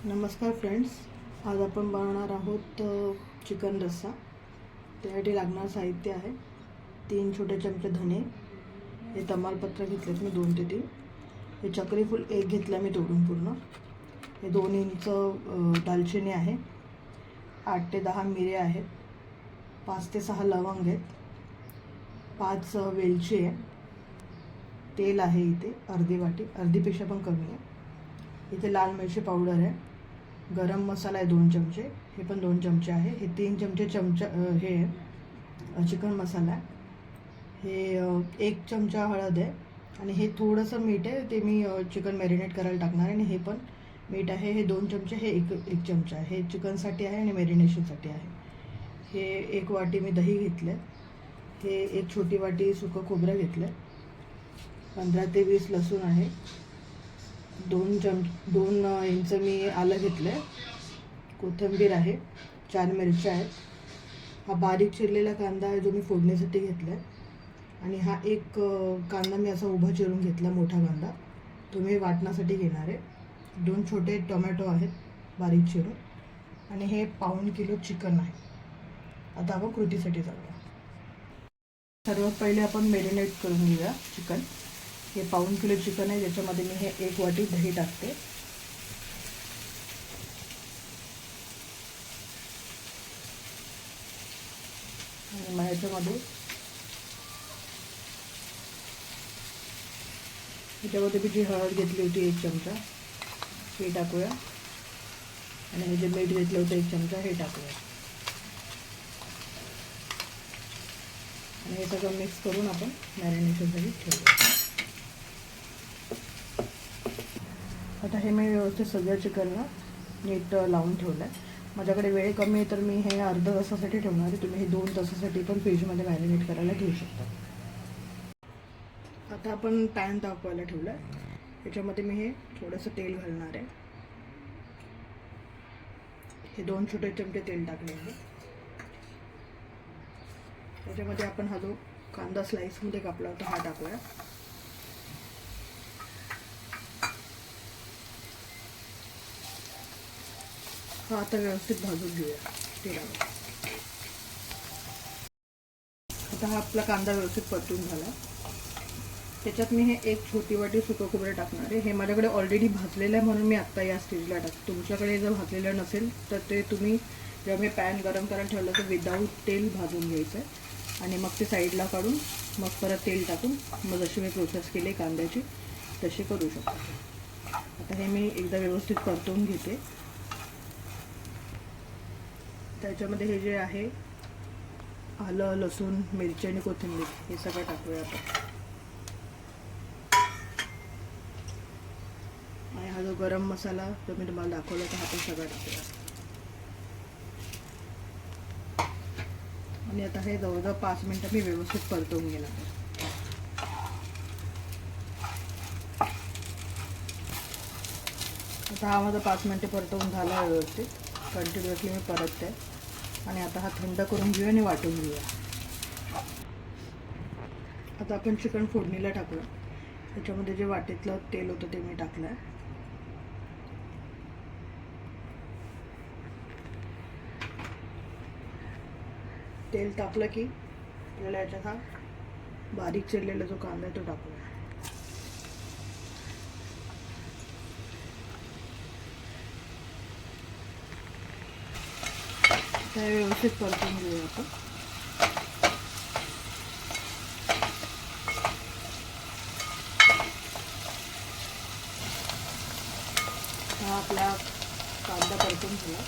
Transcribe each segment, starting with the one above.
नमस्कार फ्रेंड्स, आज आपण बनवणार आहोत चिकन रस्सा। त्यासाठी लागणारं साहित्य आहे 3 छोटे चमचे धने, हे तमालपत्र घेतलेत मी 2 ते 3, हे चक्री फूल 1 घेतला मी तोडून पूर्ण, हे 2 इंच दालचिनी आहे, 8 ते 10 मिरे आहेत, 5 ते 6 लवंग आहेत, 5 वेलची आहे, तेल आहे इथे अर्धी वाटी, अर्धीपेक्षा पण कमी आहे, इथे लाल मिरची पावडर आहे, गरम मसाला आहे 2 चमचे, हे पण 2 चमचे आहे, हे 3 चमचे हे चिकन मसाला आहे, हे 1 चमचा हळद आहे आणि हे थोडंसं मीठ आहे, ते मी चिकन मॅरिनेट करायला टाकणार आहे आणि हे पण मीठ आहे, हे 2 चमचे, हे 1 चमचा आहे, हे चिकनसाठी आहे आणि मॅरिनेशनसाठी आहे, हे 1 वाटी मी दही घेतलं आहे, हे 1 छोटी वाटी सुकं खोबरं घेतलं आहे, 15 ते 20 लसूण आहे, 2 इंच मी आलं घेतलं आहे, कोथिंबीर आहे, 4 मिरच्या आहेत, हा बारीक चिरलेला कांदा आहे जो मी फोडणीसाठी घेतला आहे आणि हा एक कांदा मी असा उभा चिरून घेतला, मोठा कांदा तो मी वाटण्यासाठी घेणार आहे, 2 छोटे टोमॅटो आहेत बारीक चिरून आणि हे 1.5 किलो चिकन आहे। आता आपण कृतीसाठी जाऊया। सर्वात पहिले आपण मॅरिनेट करून घेऊया चिकन। हे 1.5 किलो चिकन आहे, ज्याच्यामध्ये मी हे 1 वाटी दही टाकते, आणि मग ह्याच्यामध्ये मी जी हळद घेतली होती 1 चमचा हे टाकूया आणि हे जे मीठ घेतलं होतं 1 चमचा हे टाकूया आणि हे सगळं मिक्स करून आपण मॅरिनेशनसाठी ठेवूया। आता हे मी व्यवस्थित सगळ्या चिकनला नीट लावून ठेवलं आहे। माझ्याकडे वेळ कमी आहे तर मी हे अर्धा तासासाठी ठेवणार आहे, तुम्ही हे 2 तासासाठी पण फ्रीजमध्ये मॅरिनेट करायला ठेवू शकता। आता आपण पॅन तापवायला ठेवला आहे, याच्यामध्ये मी हे थोडंसं तेल घालणार आहे, हे 2 छोटे चमचे तेल टाकले आहे, त्याच्यामध्ये आपण हा जो कांदा स्लाइसमध्ये कापला होता हा टाकूया, हा आता व्यवस्थित भाजून घेऊया तेलावर। आता हा आपला कांदा व्यवस्थित परतून झाला, त्याच्यात मी हे 1 छोटी वाटी सुकं खोबरं टाकणार आहे, हे माझ्याकडे ऑलरेडी भाजलेलं आहे म्हणून मी आत्ता या स्टेजला टाकतो, तुमच्याकडे जर भाजलेलं नसेल तर ते तुम्ही जेव्हा मी पॅन गरम करायला ठेवलं तर विदाऊट तेल भाजून घ्यायचं आहे आणि मग ते साईडला काढून मग परत तेल टाकून मग जशी मी प्रोसेस केली कांद्याची तशी करू शकतो। आता हे मी एकदा व्यवस्थित परतवून घेते, त्याच्यामध्ये हे जे आहे आलं, लसूण, मिरची आणि कोथिंबीर हे सगळं टाकूया आपण आणि हा जो गरम मसाला जो मी तुम्हाला दाखवला तर हा पण सगळं टाकूया आणि आता हे जवळजवळ 5 मिनटं मी व्यवस्थित परतवून घेणार। आता हा माझा 5 मिनटे परतवून झाला व्यवस्थित, कंटिन्युअसली मी परतते आणि आता हा थंड करून घेऊया आणि वाटून घेऊया। आता आपण चिकन फोडणीला टाकूया, त्याच्यामध्ये जे वाटीतलं तेल होतं ते मी टाकलं आहे, तेल तापलं की आपल्याला याच्यात हा बारीक चिरलेला जो कांदा आहे तो टाकूया, ते व्यवस्थित परतून घेऊया आपण। हा आपला कांदा परतून झाला,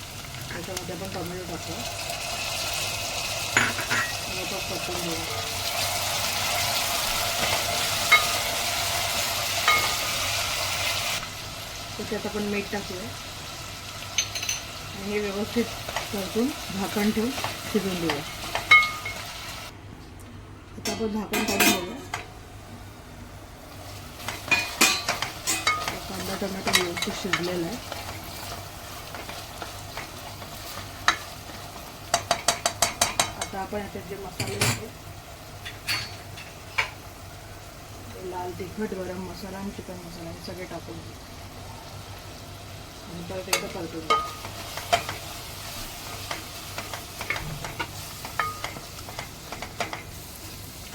त्याच्यामध्ये आपण टोमॅटो टाकूया, परतून घेऊया, त्याच्यात आपण मीठ टाकूया आणि हे व्यवस्थित परतून झाकण ठेवून शिजवून देऊया। आता आपण झाकण काढून घेऊया, कांदा टोमॅटो व्यवस्थित शिजलेला आहे, आता आपण याच्यात जे मसाले होते लाल तिखट, गरम मसाला आणि चिकन मसाला हे सगळे टाकून घेऊ आणि परत एकदा परतून घेऊ.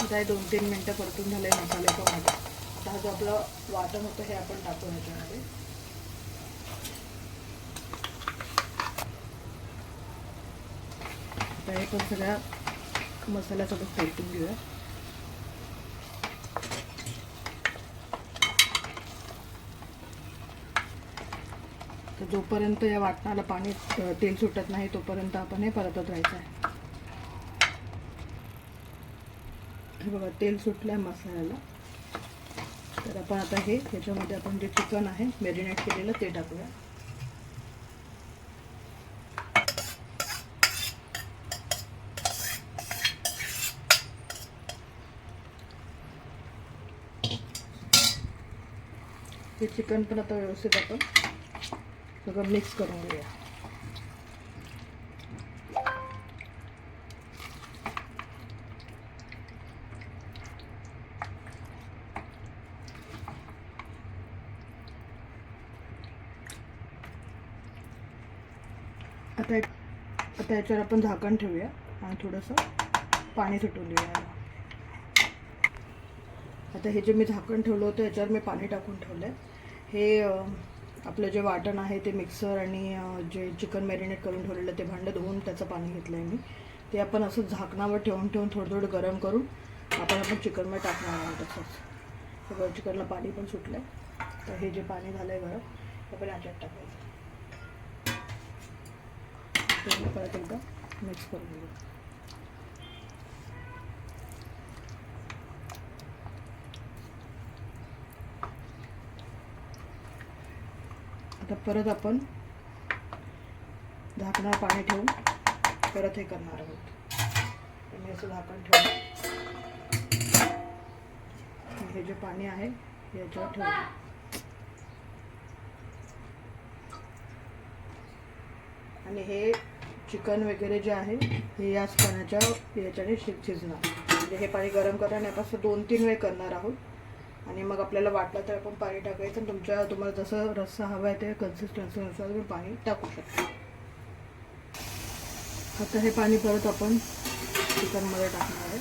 आता 2-3 मिनटं परतून झालं आहे मसाल्याचं मध्ये. आता हा जो आपलं वाटण होतं हे आपण टाकू ह्याच्यामध्ये. आता हे पण सगळ्या मसाल्यासोबत परतून घेऊया. तर जोपर्यंत या वाटणाला पाणी तेल सुटत नाही तोपर्यंत आपण हे परतत राहायचं आहे. हे बघा तेल सुटलं आहे मसाल्याला. तर आपण आता हे ह्याच्यामध्ये आपण जे चिकन आहे मॅरिनेट केलेलं ते टाकूया. हे चिकन पण आता व्यवस्थित आपण सगळं मिक्स करून घेऊया. आता याच्यावर आपण झाकण ठेवूया आणि थोडंसं पाणी सुटून देऊया. आता हे जे मी झाकण ठेवलं होतं याच्यावर मी पाणी टाकून ठेवलं आहे. हे आपलं जे वाटण आहे ते मिक्सर आणि जे चिकन मॅरिनेट करून ठेवलेलं ते भांडं धुवून त्याचं पाणी घेतलं आहे मी. ते आपण असं झाकणावर ठेवून थोडं गरम करून आपण चिकनमध्ये टाकणार आहोत. तसंच सगळं चिकनला पाणी पण सुटलं आहे. तर हे जे पाणी झालं आहे गरम ते आपण याच्यात टाकायचं. परत एकदा मिक्स करून घेऊ. आता परत आपण झाकणावर पाणी ठेवून परत हे करणार आहोत. मी असं झाकण ठेवून हे जे पाणी आहे याच्यावर ठेवूया. आणि हे चिकन वगैरे जे आहे हे याच पाण्याच्या याच्याने शिजणार. म्हणजे हे पाणी गरम करण्यापासून 2-3 वेळ करणार आहोत. आणि मग आपल्याला वाटलं तर आपण पाणी टाकायचं. तुम्हाला जसं रस्सा हवा आहे ते कन्सिस्टन्सीनुसार तुम्ही पाणी टाकू शकता. आता हे पाणी परत आपण चिकनमध्ये टाकणार आहे.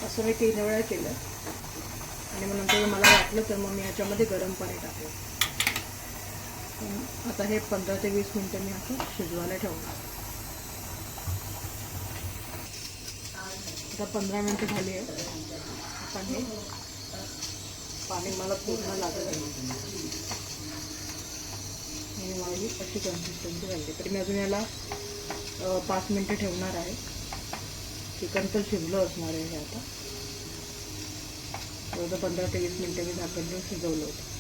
असं मी 3 वेळा केलं आणि मग नंतर मला वाटलं तर मग मी याच्यामध्ये गरम पाणी टाकलं. आता हे 15 ते 20 मिनटं मी असं शिजवायला ठेवणार. आता 15 मिनटं झाली आहे. आपण हे पाणी मला पूर्ण लागत आहे आणि माझी अशी कन्सिस्टन्सी झाली. तर मी अजून याला 5 मिनटं ठेवणार आहे. चिकन पण शिजलं असणार आहे हे. आता जवळजवळ 15 ते 20 मिनटं मी झाकण देऊन शिजवलं होतं.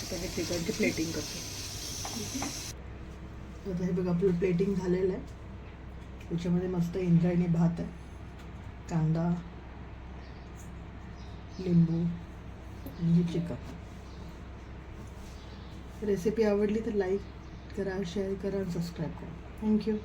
आता हे चिकनची प्लेटिंग करते. आता हे बघा आपलं प्लेटिंग झालेलं आहे. त्याच्यामध्ये मस्त इंद्रायणी भात आहे, कांदा, लिंबू आणि हे चिकन. रेसिपी आवडली तर लाईक करा, शेअर करा आणि सबस्क्राईब करा. थँक्यू.